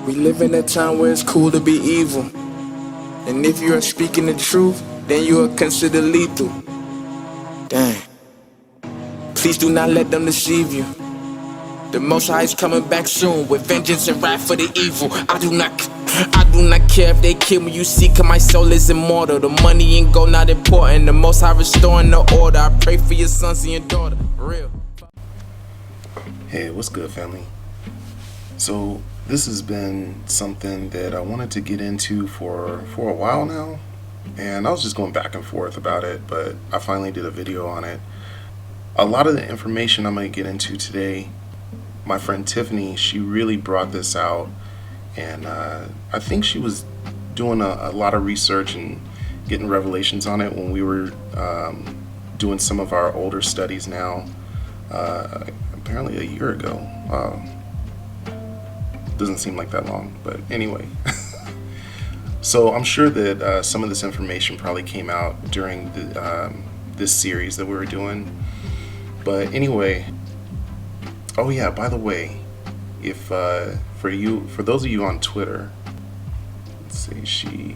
We live in a time where it's cool to be evil. And if you are speaking the truth, then you are considered lethal. Dang. Please do not let them deceive you. The Most High is coming back soon with vengeance and wrath for the evil. I do not care if they kill me. You see, 'cause my soul is immortal. The money and gold not important. The Most High restoring the order. I pray for your sons and your daughter. For real. Hey, what's good, family? So this has been something that I wanted to get into for a while now, and I was just going back and forth about it, but I finally did a video on it. A lot of the information I'm going to get into today, my friend Tiffany, she really brought this out, and I think she was doing a lot of research and getting revelations on it when we were doing some of our older studies now, apparently a year ago. Doesn't seem like that long, but anyway. So I'm sure that some of this information probably came out during this series that we were doing. But anyway, oh yeah, by the way, if for those of you on Twitter, let's see,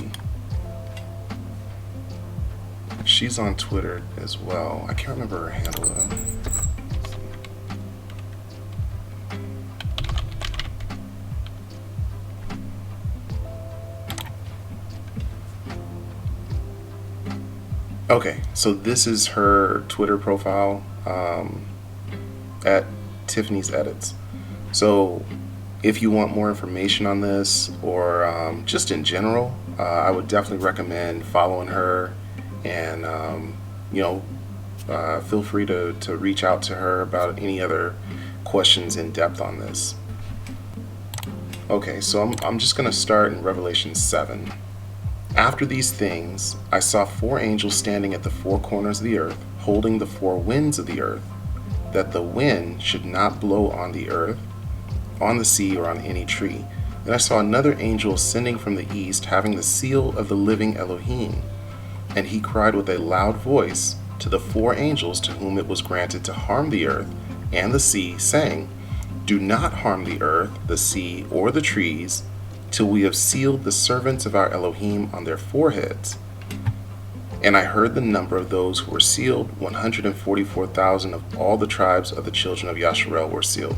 she's on Twitter as well. I can't remember her handle though. Okay, so this is her Twitter profile at Tiffany's Edits. So if you want more information on this, or just in general, I would definitely recommend following her, and feel free to reach out to her about any other questions in depth on this. Okay, so I'm just going to start in Revelation 7. After these things, I saw 4 angels standing at the 4 corners of the earth, holding the 4 winds of the earth, that the wind should not blow on the earth, on the sea, or on any tree. Then I saw another angel ascending from the east, having the seal of the living Elohim. And he cried with a loud voice to the 4 angels to whom it was granted to harm the earth and the sea, saying, "Do not harm the earth, the sea, or the trees, till we have sealed the servants of our Elohim on their foreheads." And I heard the number of those who were sealed. 144,000 of all the tribes of the children of Yasharel were sealed.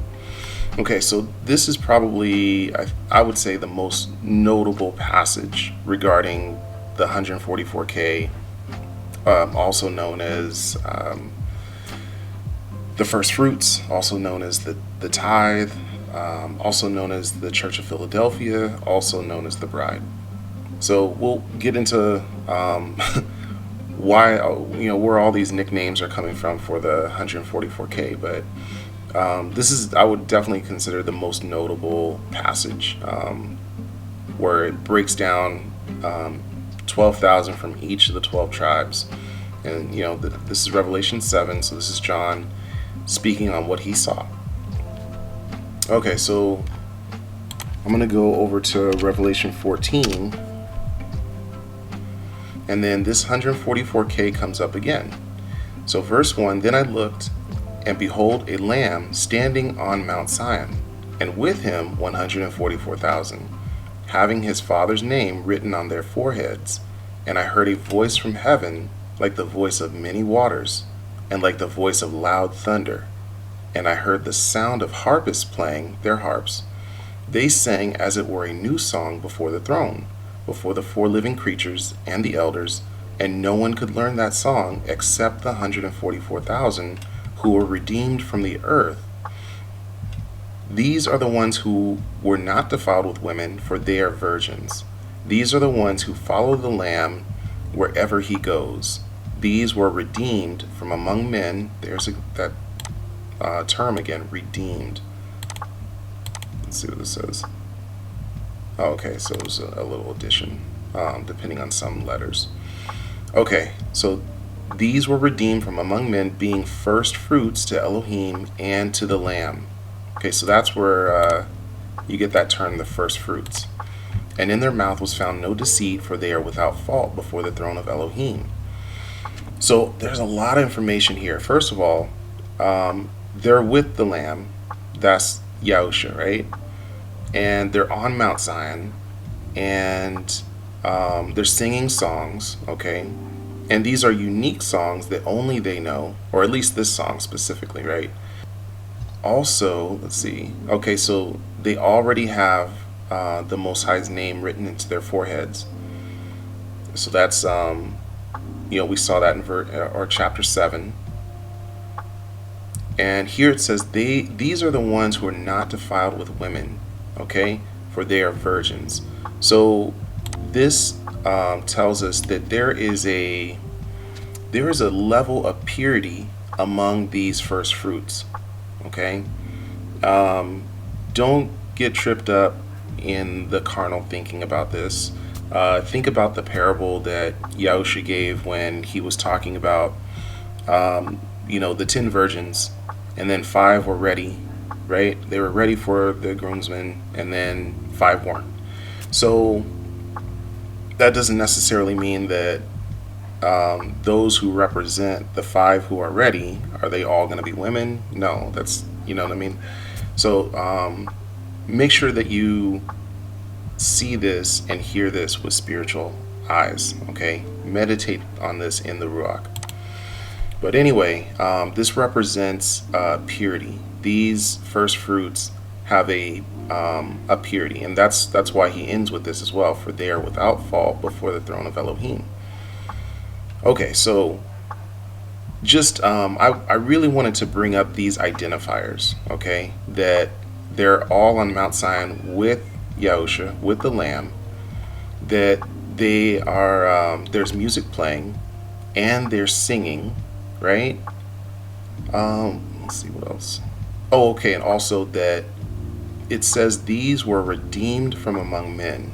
Okay, so this is probably, I would say, the most notable passage regarding the 144K, also known as the first fruits, also known as the tithe, also known as the Church of Philadelphia, also known as the bride. So we'll get into why, where all these nicknames are coming from for the 144K, but this is, I would definitely consider, the most notable passage, where it breaks down 12,000 from each of the 12 tribes. And this is Revelation 7, so this is John speaking on what he saw. Okay, so I'm going to go over to Revelation 14, and then this 144K comes up again. So verse 1, "Then I looked, and behold, a lamb standing on Mount Zion, and with him 144,000, having his father's name written on their foreheads. And I heard a voice from heaven, like the voice of many waters, and like the voice of loud thunder. And I heard the sound of harpists playing their harps. They sang as it were a new song before the throne, before the 4 living creatures and the elders, and no one could learn that song except the 144,000 who were redeemed from the earth. These are the ones who were not defiled with women, for they are virgins. These are the ones who follow the Lamb wherever he goes. These were redeemed from among men." There's that term again, redeemed. Let's see what this says. Oh, okay, so it was a little addition, depending on some letters. Okay, so these were redeemed from among men, being first fruits to Elohim and to the Lamb. Okay, so that's where you get that term, the first fruits. "And in their mouth was found no deceit, for they are without fault before the throne of Elohim." So there's a lot of information here. First of all, they're with the Lamb. That's Yahusha, right? and they're on Mount Zion, and they're singing songs, okay? And these are unique songs that only they know, or at least this song specifically, right? Also, let's see. Okay, so they already have the Most High's name written into their foreheads. So that's, we saw that in or chapter 7. And here it says, these are the ones who are not defiled with women, okay? For they are virgins. So this tells us that there is a level of purity among these first fruits, okay? Don't get tripped up in the carnal thinking about this. Think about the parable that Yahusha gave when he was talking about, the 10 virgins, and then 5 were ready, right? They were ready for the groomsmen, and then 5 weren't. So that doesn't necessarily mean that those who represent the 5 who are ready, are they all going to be women? No, that's, you know what I mean? So make sure that you see this and hear this with spiritual eyes, okay? Meditate on this in the Ruach. But anyway, this represents purity. These first fruits have a purity, and that's why he ends with this as well. For they are without fault before the throne of Elohim. Okay, so just I really wanted to bring up these identifiers, okay? That they're all on Mount Zion with Yahusha, with the Lamb. That they are there's music playing, and they're singing. Right? Let's see what else. Oh, okay, and also that it says these were redeemed from among men.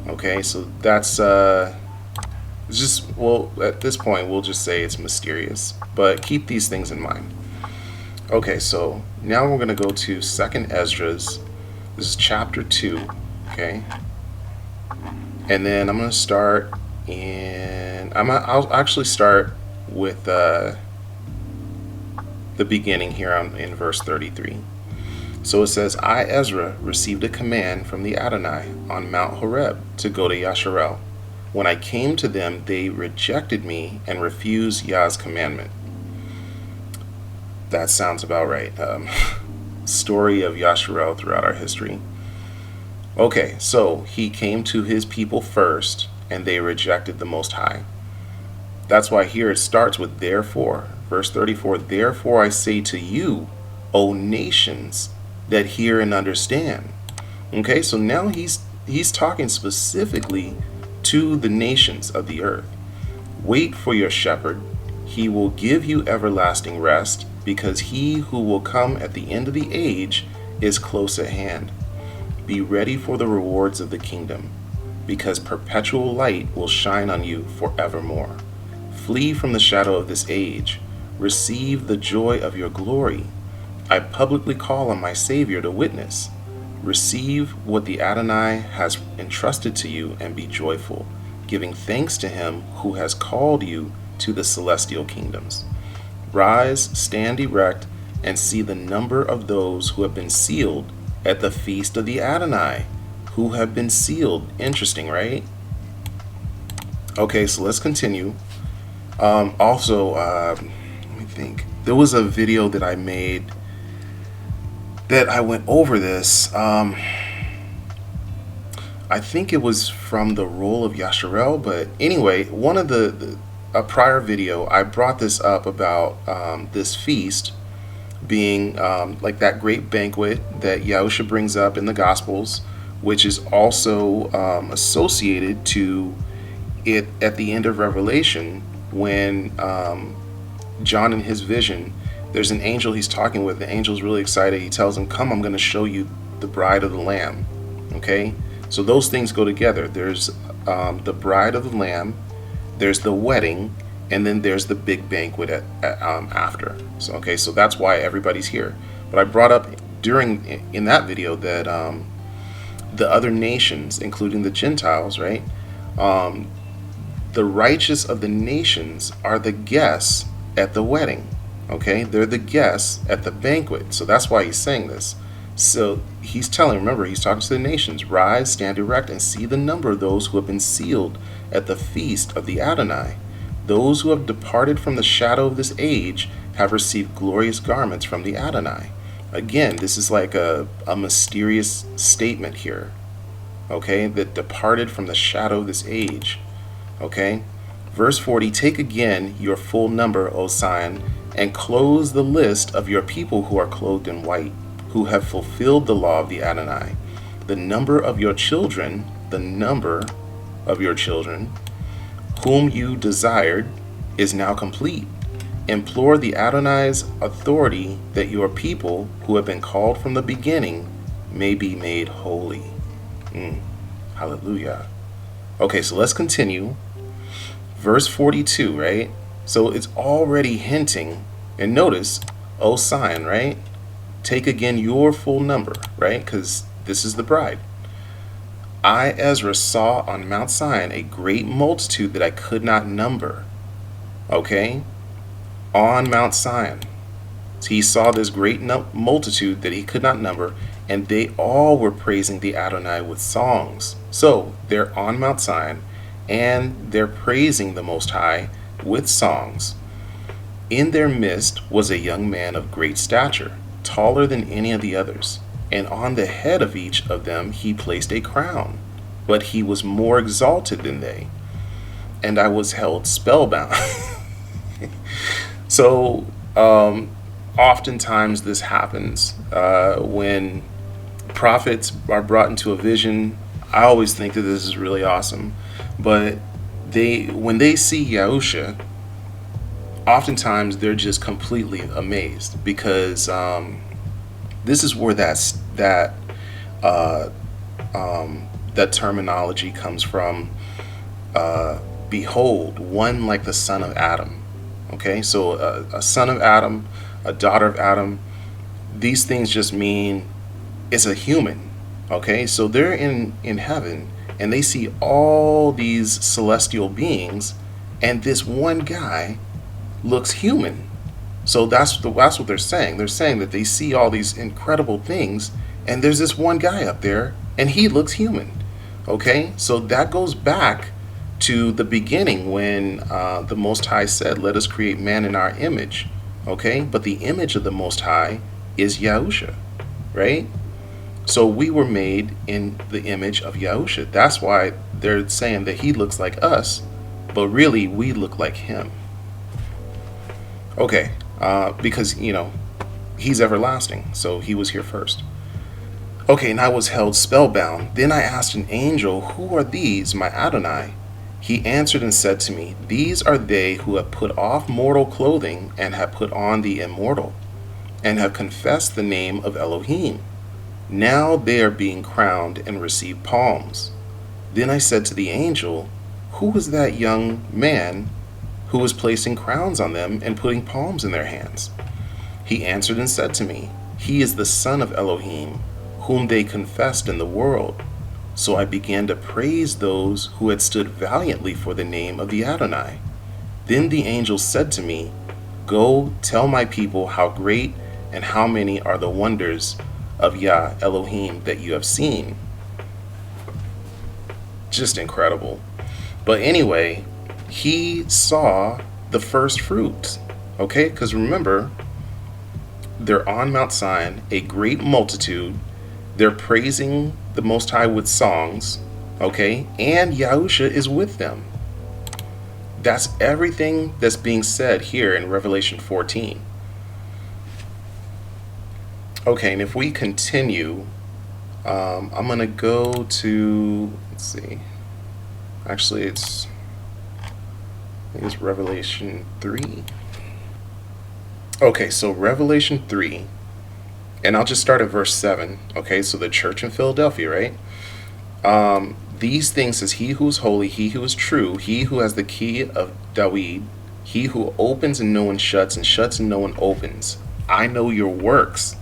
Okay, so that's just, well, at this point we'll just say it's mysterious, but keep these things in mind. Okay, so now we're going to go to 2nd Esdras. This is chapter 2, okay? And then I'm going to start I'll actually start with the beginning here in verse 33. So it says, I, Ezra, received a command from the Adonai on Mount Horeb to go to Yasharel. When I came to them, they rejected me and refused Yah's commandment. That sounds about right. Story of Yasharel throughout our history. Okay, so he came to his people first, and they rejected the Most High. That's why here it starts with therefore. Verse 34, therefore I say to you, O nations, that hear and understand. Okay, so now he's talking specifically to the nations of the earth. Wait for your shepherd. He will give you everlasting rest, because he who will come at the end of the age is close at hand. Be ready for the rewards of the kingdom, because perpetual light will shine on you forevermore. Flee from the shadow of this age. Receive the joy of your glory. I publicly call on my Savior to witness. Receive what the Adonai has entrusted to you and be joyful, giving thanks to him who has called you to the celestial kingdoms. Rise, stand erect, and see the number of those who have been sealed at the feast of the Adonai, who have been sealed. Interesting, right? Okay, so let's continue. Let me think. There was a video that I made that I went over this. I think it was from the role of Yasharel, but anyway, one of a prior video, I brought this up about this feast being like that great banquet that Yahusha brings up in the Gospels, which is also associated to it at the end of Revelation when John in his vision, there's an angel he's talking with. The angel's really excited. He tells him, come, I'm going to show you the bride of the Lamb. Okay? So those things go together. There's the bride of the Lamb, there's the wedding, and then there's the big banquet after. So okay, so that's why everybody's here. But I brought up in that video that the other nations, including the Gentiles, right? The righteous of the nations are the guests at the wedding. Okay, they're the guests at the banquet. So that's why he's saying this. So he's telling, remember, he's talking to the nations, rise, stand erect, and see the number of those who have been sealed at the feast of the Adonai. Those who have departed from the shadow of this age have received glorious garments from the Adonai. Again, this is like a mysterious statement here, okay, that departed from the shadow of this age, okay. Verse 40, take again your full number, O Zion, and close the list of your people who are clothed in white, who have fulfilled the law of the Adonai. The number of your children, whom you desired, is now complete. Implore the Adonai's authority that your people, who have been called from the beginning, may be made holy. Hallelujah. Okay, so let's continue. Verse 42, right? So it's already hinting, and notice, O Zion, right? Take again your full number, right? Because this is the bride. I, Ezra, saw on Mount Zion a great multitude that I could not number. Okay? On Mount Zion. So he saw this great multitude that he could not number, and they all were praising the Adonai with songs. So they're on Mount Zion, and they're praising the Most High with songs. In their midst was a young man of great stature, taller than any of the others, and on the head of each of them he placed a crown, but he was more exalted than they, and I was held spellbound. So oftentimes this happens when prophets are brought into a vision. I always think that this is really awesome, but when they see Yahusha, oftentimes they're just completely amazed, because this is where that terminology comes from. Behold, one like the son of Adam. Okay, so a son of Adam, a daughter of Adam, these things just mean it's a human. Okay, so they're in heaven, and they see all these celestial beings, and this one guy looks human. So that's what they're saying. They're saying that they see all these incredible things, and there's this one guy up there, and he looks human. Okay, so that goes back to the beginning when the Most High said, let us create man in our image. Okay, but the image of the Most High is Yahusha, right? So we were made in the image of Yahusha. That's why they're saying that he looks like us, but really we look like him. Okay, because, he's everlasting, so he was here first. Okay, and I was held spellbound. Then I asked an angel, who are these, my Adonai? He answered and said to me, these are they who have put off mortal clothing and have put on the immortal, and have confessed the name of Elohim. Now they are being crowned and receive palms. Then I said to the angel, who was that young man who was placing crowns on them and putting palms in their hands? He answered and said to me, he is the son of Elohim, whom they confessed in the world. So I began to praise those who had stood valiantly for the name of the Adonai. Then the angel said to me, go tell my people how great and how many are the wonders of Yah Elohim that you have seen. Just incredible. But anyway, he saw the first fruits. Okay, because remember, they're on Mount Zion, a great multitude. They're praising the Most High with songs, okay? And Yahusha is with them. That's everything that's being said here in Revelation 14. Okay, and if we continue, I'm going to go to, let's see. Actually, I think it's Revelation 3. Okay, so Revelation 3. And I'll just start at verse 7. Okay, so the church in Philadelphia, right? These things says, he who is holy, he who is true, he who has the key of David, he who opens and no one shuts, and shuts and no one opens. I know your works.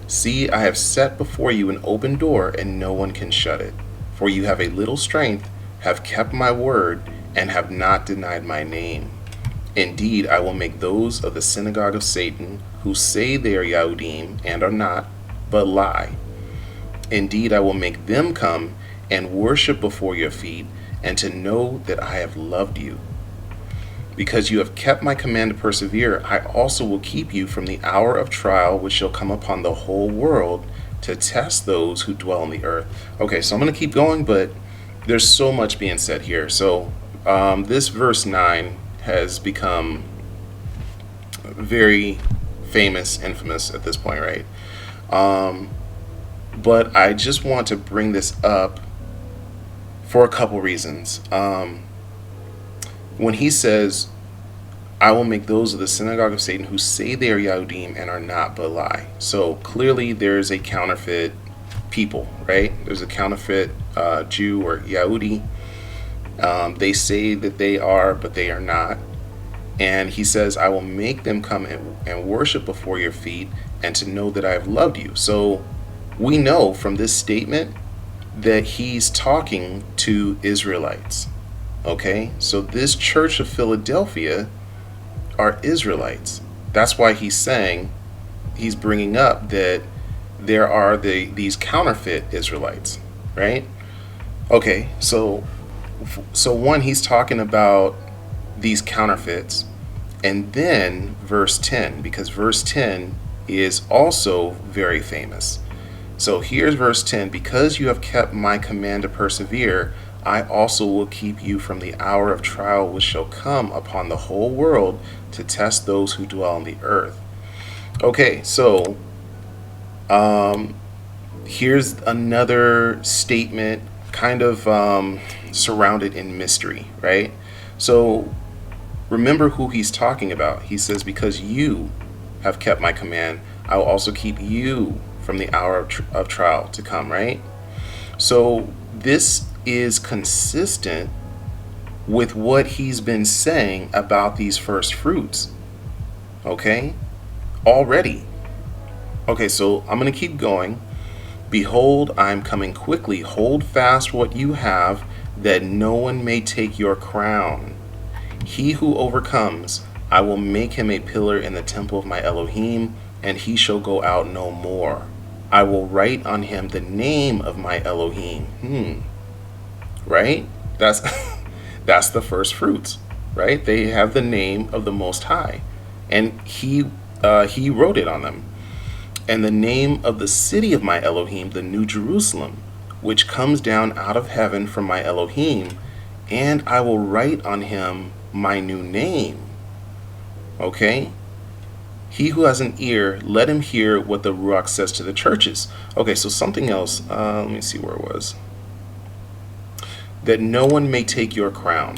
See, I have set before you an open door, and no one can shut it. For you have a little strength, have kept my word, and have not denied my name. Indeed, I will make those of the synagogue of Satan, who say they are Yahudim and are not, but lie. Indeed, I will make them come and worship before your feet, and to know that I have loved you. Because you have kept my command to persevere, I also will keep you from the hour of trial which shall come upon the whole world to test those who dwell on the earth. Okay, so I'm going to keep going, but there's so much being said here. So this verse 9 has become very famous, infamous at this point, right? But I just want to bring this up for a couple reasons. When he says, I will make those of the synagogue of Satan who say they are Yahudim and are not, but lie. So clearly there's a counterfeit people, right? There's a counterfeit Jew or Yahudi. They say that they are, but they are not. And he says, I will make them come and worship before your feet, and to know that I have loved you. So we know from this statement that he's talking to Israelites. Okay, so this church of Philadelphia are Israelites. That's why he's bringing up that there are these counterfeit Israelites, right? Okay, so one, he's talking about these counterfeits, and then verse 10, because verse 10 is also very famous. So here's verse 10, because you have kept my command to persevere, I also will keep you from the hour of trial which shall come upon the whole world to test those who dwell on the earth. Okay, so here's another statement kind of surrounded in mystery, right? So remember who he's talking about. He says, because you have kept my command, I will also keep you from the hour of trial to come, right? So this is consistent with what he's been saying about these first fruits, okay, already. Okay, so I'm going to keep going. Behold, I'm coming quickly. Hold fast what you have, that no one may take your crown. He who overcomes, I will make him a pillar in the temple of my Elohim, and he shall go out no more. I will write on him the name of my Elohim. Right? That's that's the first fruits, right? They have the name of the Most High, and he wrote it on them. And the name of the city of my Elohim, the New Jerusalem, which comes down out of heaven from my Elohim, and I will write on him my new name. Okay? He who has an ear, let him hear what the Ruach says to the churches. Okay, so something else. Let me see where it was. That no one may take your crown.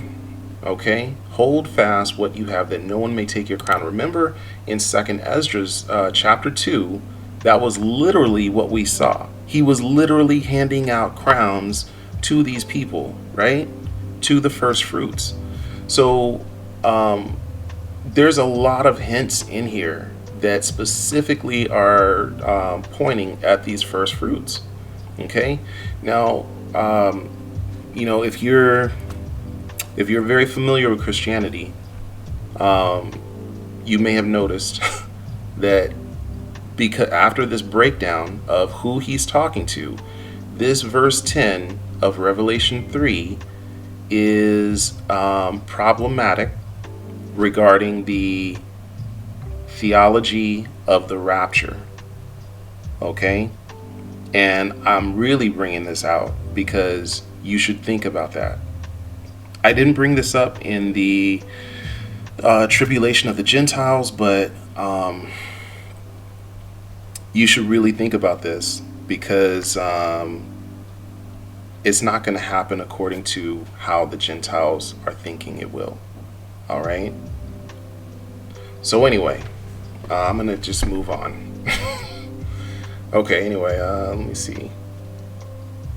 Okay? Hold fast what you have, that no one may take your crown. Remember in 2nd Esdras chapter 2, that was literally what we saw. He was literally handing out crowns to these people, right? To the first fruits. So there's a lot of hints in here that specifically are pointing at these first fruits. Okay? Now, if you're very familiar with Christianity, you may have noticed that because after this breakdown of who he's talking to, this verse 10 of Revelation 3 is problematic regarding the theology of the rapture. Okay? And I'm really bringing this out because you should think about that. I didn't bring this up in the tribulation of the Gentiles, but you should really think about this because it's not going to happen according to how the Gentiles are thinking it will. All right? So anyway, I'm going to just move on. Okay, anyway, let me see.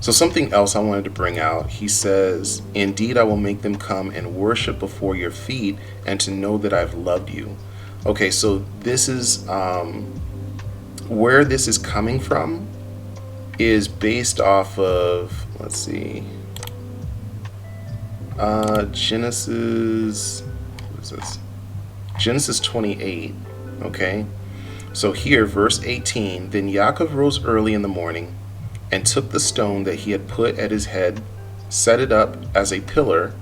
So something else I wanted to bring out, he says, indeed I will make them come and worship before your feet, and to know that I've loved you. Okay, so this is, where this is coming from is based off of, let's see, Genesis, what is this? Genesis 28, okay? So here, verse 18, then Yaakov rose early in the morning and took the stone that he had put at his head, set it up as a pillar,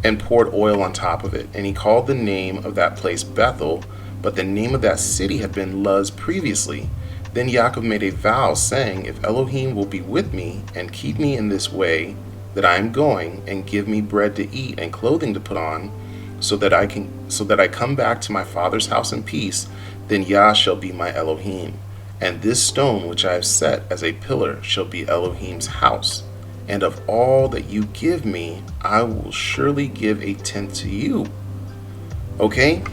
and poured oil on top of it. And he called the name of that place Bethel, but the name of that city had been Luz previously. Then Yaakov made a vow, saying, if Elohim will be with me and keep me in this way that I am going, and give me bread to eat and clothing to put on, so that I come back to my father's house in peace, then Yah shall be my Elohim. And this stone which I have set as a pillar shall be Elohim's house. And of all that you give me, I will surely give a tenth to you. Okay?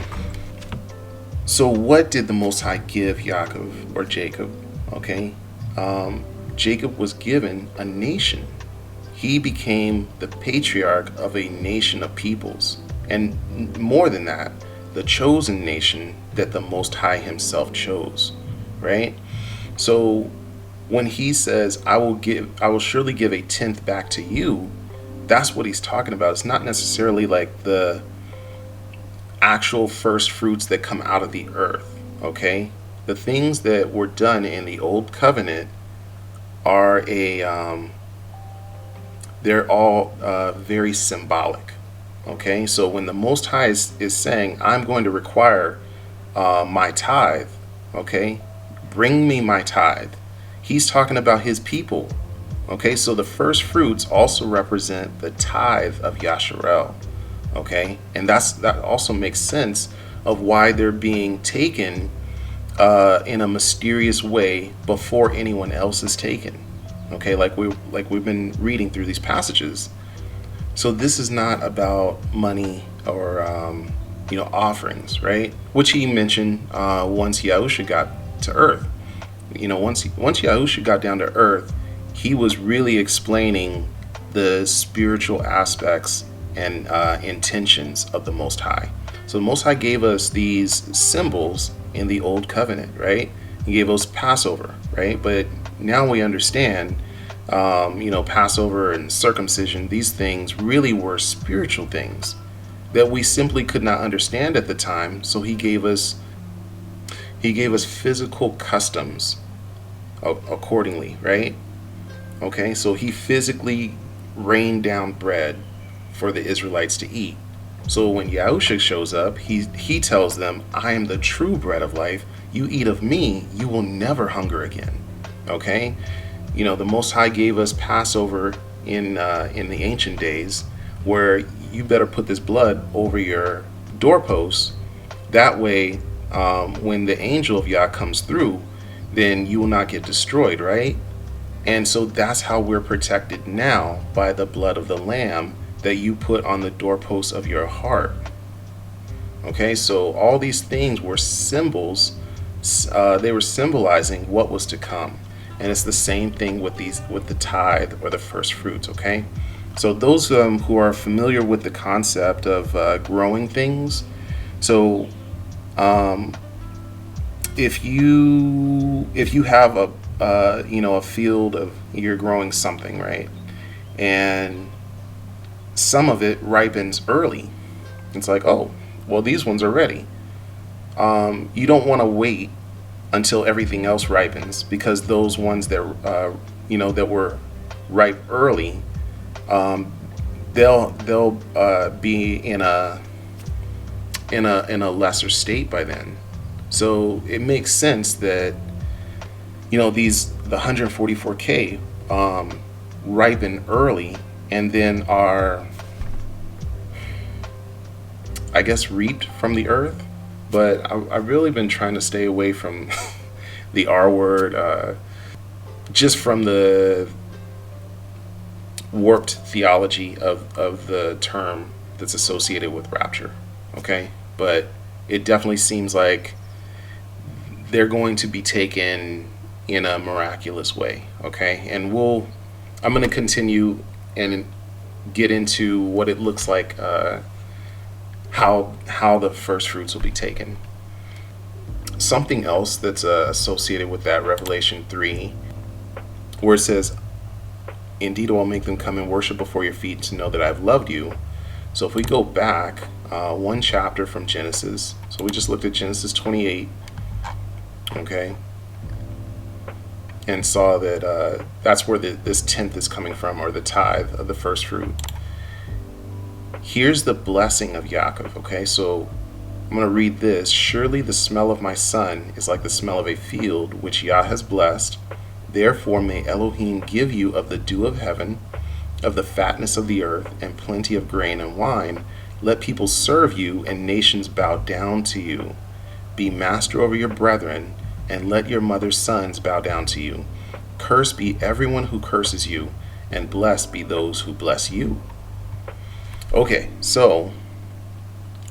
So what did the Most High give Yaakov or Jacob? Okay? Jacob was given a nation. He became the patriarch of a nation of peoples. And more than that, the chosen nation that the Most High himself chose. Right? So when he says, I will surely give a tenth back to you, that's what he's talking about. It's not necessarily like the actual first fruits that come out of the earth, okay? The things that were done in the old covenant are they're all very symbolic, okay? So when the Most High is saying, I'm going to require my tithe, okay? Bring me my tithe. He's talking about his people. Okay, so the first fruits also represent the tithe of Yasharel. Okay, and that also makes sense of why they're being taken in a mysterious way before anyone else is taken. Okay, like we've been reading through these passages. So this is not about money or offerings, right? Which he mentioned once Yahusha got to earth. Once Yahusha got down to earth, he was really explaining the spiritual aspects and intentions of the Most High. So the Most High gave us these symbols in the Old Covenant, right? He gave us Passover, right? But now we understand, Passover and circumcision, these things really were spiritual things that we simply could not understand at the time. So he gave us physical customs accordingly, right? Okay, so he physically rained down bread for the Israelites to eat. So when Yahusha shows up, he tells them, I am the true bread of life. You eat of me, you will never hunger again. Okay? The Most High gave us Passover in the ancient days, where you better put this blood over your doorposts. That way, when the angel of Yah comes through, then you will not get destroyed, right? And so that's how we're protected now, by the blood of the Lamb that you put on the doorposts of your heart. Okay, so all these things were symbols. They were symbolizing what was to come. And it's the same thing with the tithe or the first fruits, okay? So those who are familiar with the concept of growing things, so if you have a field of, you're growing something, right, and some of it ripens early, it's like, oh, well, these ones are ready. You don't want to wait until everything else ripens, because those ones that that were ripe early, they'll be in a lesser state by then. So it makes sense that the 144K ripen early and then are, I guess, reaped from the earth. But I've really been trying to stay away from the R word, just from the warped theology of the term that's associated with rapture. Okay, but it definitely seems like they're going to be taken in a miraculous way. Okay, and I'm going to continue and get into what it looks like, how the first fruits will be taken. Something else that's associated with that, Revelation 3, where it says, indeed I will make them come and worship before your feet to know that I've loved you. So if we go back one chapter from Genesis, so we just looked at Genesis 28, Okay, and saw that that's where this tenth is coming from, or the tithe of the first fruit. Here's the blessing of Yaakov. Okay, so I'm going to read this. Surely the smell of my son is like the smell of a field which Yah has blessed. Therefore may Elohim give you of the dew of heaven, of the fatness of the earth, and plenty of grain and wine. Let people serve you, and nations bow down to you. Be master over your brethren, and let your mother's sons bow down to you. Cursed be everyone who curses you, and blessed be those who bless you. Okay, so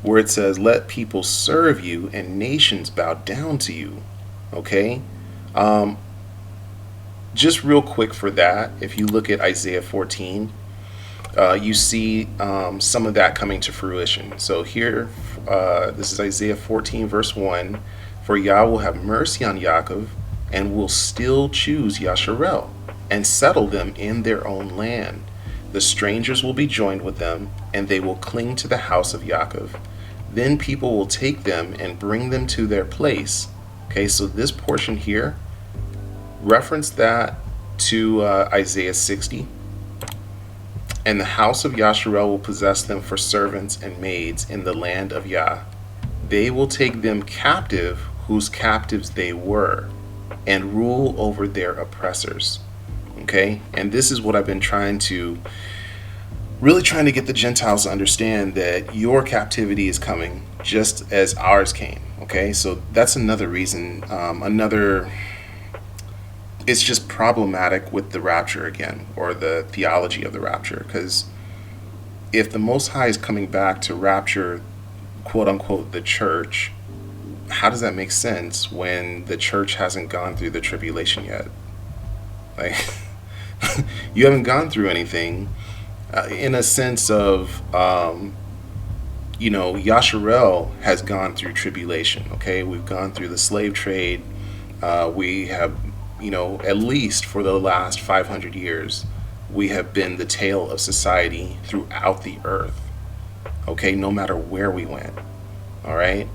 where it says, let people serve you and nations bow down to you. Okay, just real quick for that, if you look at Isaiah 14, you see some of that coming to fruition. So here, this is Isaiah 14 verse 1. For Yah will have mercy on Yaakov, and will still choose Yasharel, and settle them in their own land. The strangers will be joined with them, and they will cling to the house of Yaakov. Then people will take them and bring them to their place. Okay, so this portion here, reference that to Isaiah 60. And the house of Yasharel will possess them for servants and maids in the land of Yah. They will take them captive, whose captives they were, and rule over their oppressors. Okay, and this is what I've been really trying to get the Gentiles to understand, that your captivity is coming just as ours came. Okay, so that's another reason, it's just problematic with the rapture again, or the theology of the rapture, because if the Most High is coming back to rapture, quote unquote, the church, how does that make sense when the church hasn't gone through the tribulation yet? Like, you haven't gone through anything in a sense of, Yasharel has gone through tribulation. Okay, we've gone through the slave trade. We have, at least for the last 500 years, we have been the tail of society throughout the earth. Okay, no matter where we went. All right.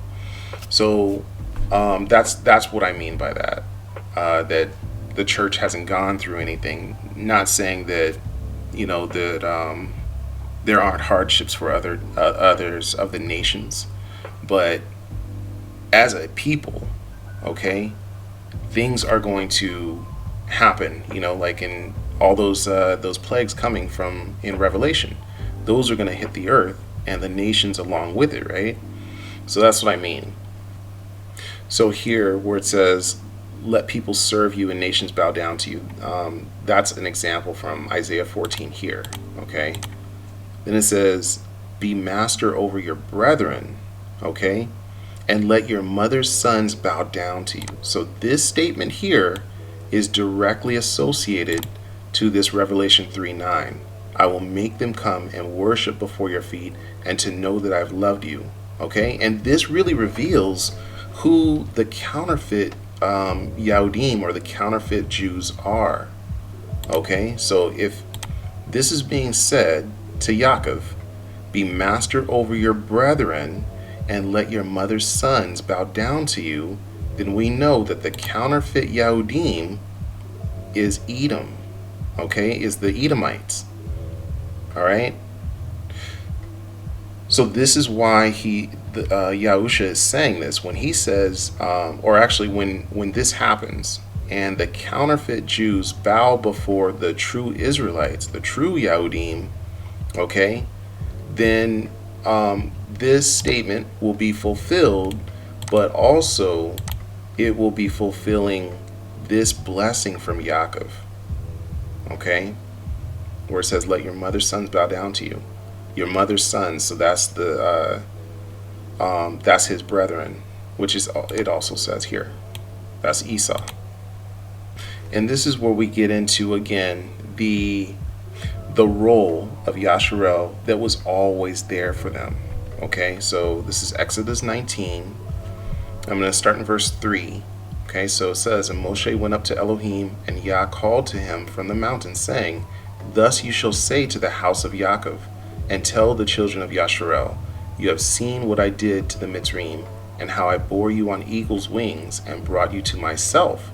So that's what I mean by that. That the church hasn't gone through anything. Not saying that there aren't hardships for others of the nations, but as a people, okay, things are going to happen. Like in all those plagues coming from in Revelation, those are going to hit the earth and the nations along with it, right? So that's what I mean. So here, where it says, let people serve you and nations bow down to you, that's an example from Isaiah 14 here, okay? Then it says, be master over your brethren, okay? And let your mother's sons bow down to you. So this statement here is directly associated to this Revelation 3:9. I will make them come and worship before your feet, and to know that I've loved you, okay? And this really reveals who the counterfeit Yahudim, or the counterfeit Jews, are. Okay, so if this is being said to Yaakov, be master over your brethren and let your mother's sons bow down to you, then we know that the counterfeit Yahudim is Edom, okay, is the Edomites. All right. So this is why Yahusha is saying this when he says, or actually when this happens and the counterfeit Jews bow before the true Israelites, the true Yahudim, okay, then this statement will be fulfilled, but also it will be fulfilling this blessing from Yaakov, okay, where it says, let your mother's sons bow down to you. Your mother's sons, so that's that's his brethren, which is, it also says here, that's Esau. And this is where we get into again the role of Yasharel that was always there for them. Okay, so this is Exodus 19. I'm going to start in verse 3. Okay, so it says, and Moshe went up to Elohim, and Yah called to him from the mountain, saying, thus you shall say to the house of Yaakov, and tell the children of Yasharel, you have seen what I did to the Mitzrayim, and how I bore you on eagle's wings and brought you to myself.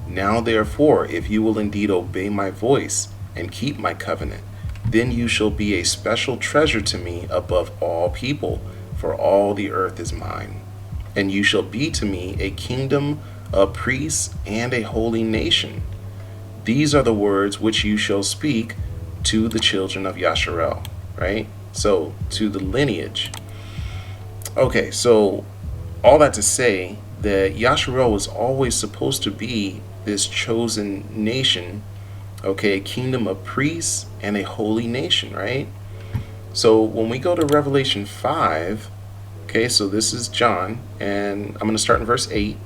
Now therefore, if you will indeed obey my voice and keep my covenant, then you shall be a special treasure to me above all people, for all the earth is mine. And you shall be to me a kingdom of priests and a holy nation. These are the words which you shall speak to the children of Yasharel, right? So, to the lineage. Okay, so all that to say that Yasharel was always supposed to be this chosen nation, okay, a kingdom of priests and a holy nation, right? So when we go to Revelation 5, okay, so this is John, and I'm going to start in verse 8.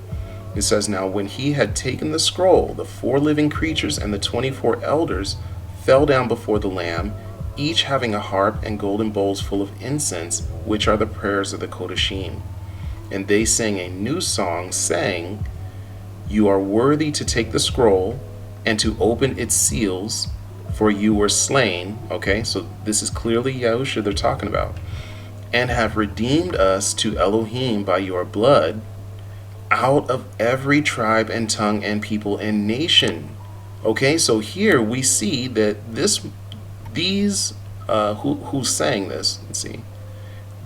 It says, now when he had taken the scroll, the 4 living creatures and the 24 elders fell down before the Lamb, each having a harp and golden bowls full of incense, which are the prayers of the Kodashim. And they sang a new song, saying, you are worthy to take the scroll and to open its seals, for you were slain. Okay, so this is clearly Yahusha they're talking about. And have redeemed us to Elohim by your blood out of every tribe and tongue and people and nation. Okay, so here we see that these who sang this, let's see,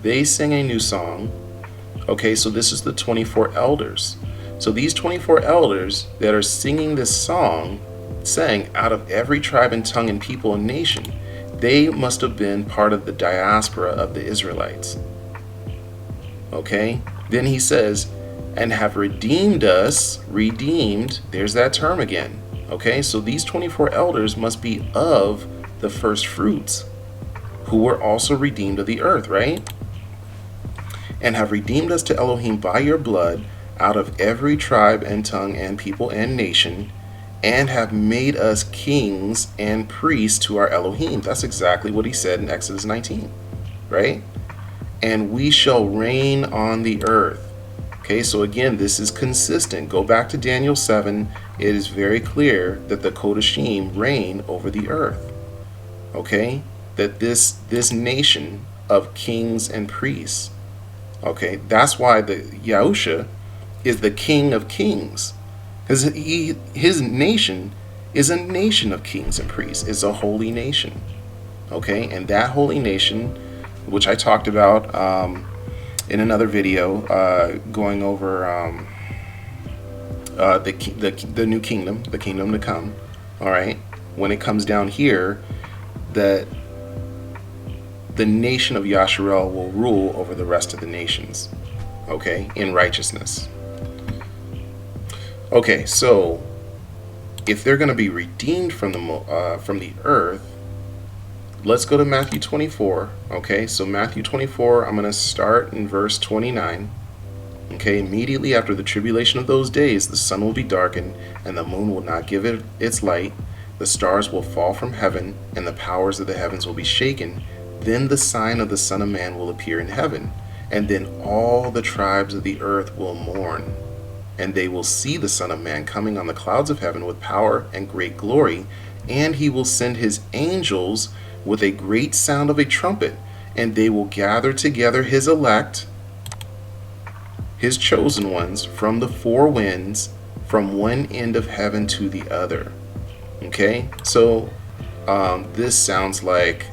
they sang a new song. Okay, so this is the 24 elders. So these 24 elders that are singing this song, saying out of every tribe and tongue and people and nation, they must have been part of the diaspora of the Israelites. Okay, then he says, and have redeemed us, redeemed, there's that term again. Okay, so these 24 elders must be of the first fruits, who were also redeemed of the earth, right? And have redeemed us to Elohim by your blood out of every tribe and tongue and people and nation, and have made us kings and priests to our Elohim. That's exactly what he said in Exodus 19, right? And we shall reign on the earth. Okay, so again, this is consistent. Go back to Daniel 7. It is very clear that the Kodashim reign over the earth. Okay, that this nation of kings and priests. Okay, that's why the Yahusha is the King of Kings, because his nation is a nation of kings and priests. It's a holy nation. Okay, and that holy nation, which I talked about in another video, going over the new kingdom, the kingdom to come. All right, when it comes down here, that the nation of Yasharel will rule over the rest of the nations, okay, in righteousness. Okay, so if they're going to be redeemed from the earth, let's go to Matthew 24. Okay, so Matthew 24, I'm going to start in verse 29. Okay, immediately after the tribulation of those days, the sun will be darkened, and the moon will not give it its light. The stars will fall from heaven, and the powers of the heavens will be shaken. Then the sign of the Son of Man will appear in heaven, and then all the tribes of the earth will mourn. And they will see the Son of Man coming on the clouds of heaven with power and great glory, and he will send his angels with a great sound of a trumpet, and they will gather together his elect, his chosen ones, from the 4 winds, from one end of heaven to the other. Okay, so this sounds like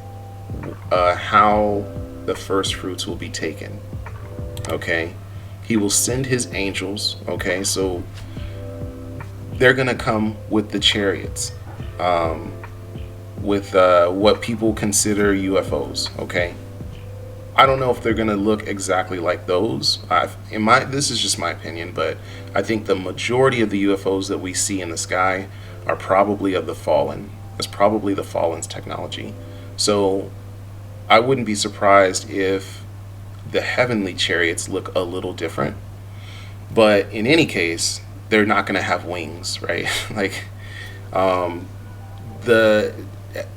how the first fruits will be taken. Okay, he will send his angels. Okay, so they're gonna come with the chariots, with what people consider UFOs. Okay, I don't know if they're gonna look exactly like those. This is just my opinion, but I think the majority of the UFOs that we see in the sky are probably of the fallen. It's probably the fallen's technology. So I wouldn't be surprised if the heavenly chariots look a little different. But in any case, they're not going to have wings, right? Like,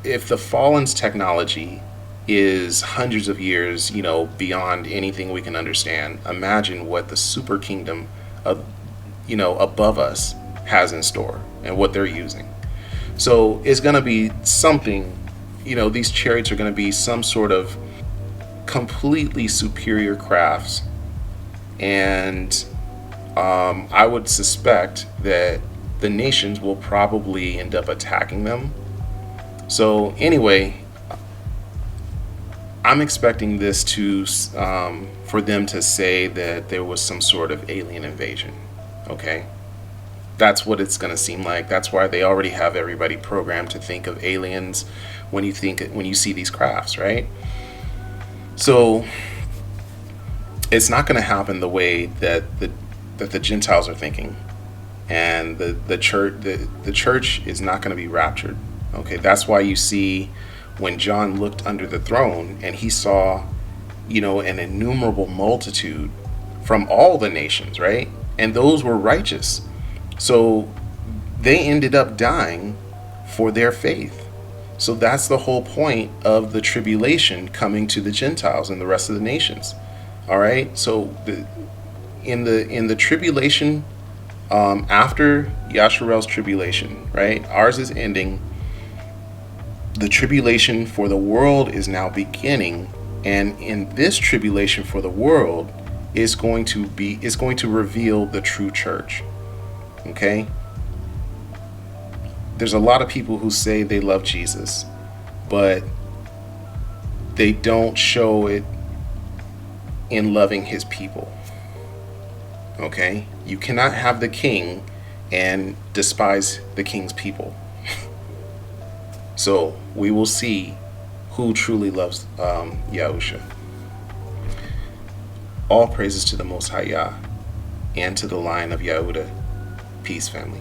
if the fallen's technology is hundreds of years, beyond anything we can understand, imagine what the super kingdom of, above us has in store and what they're using. So it's going to be something, these chariots are going to be some sort of completely superior crafts, And I would suspect that the nations will probably end up attacking them. So anyway, I'm expecting this to for them to say that there was some sort of alien invasion. Okay, that's what it's going to seem like. That's why they already have everybody programmed to think of aliens when you see these crafts, right? So it's not going to happen the way that the Gentiles are thinking, and the church is not going to be raptured. Okay, that's why you see when John looked under the throne and he saw, an innumerable multitude from all the nations, right? And those were righteous. So they ended up dying for their faith. So that's the whole point of the tribulation coming to the Gentiles and the rest of the nations. All right. So in the tribulation, after Yasharel's tribulation, right? Ours is ending. The tribulation for the world is now beginning, and in this tribulation for the world is going to reveal the true church. Okay? There's a lot of people who say they love Jesus, but they don't show it in loving his people. Okay? You cannot have the king and despise the king's people. So we will see who truly loves Yahusha. All praises to the Most High Yah and to the Lion of Yehuda. Peace, family.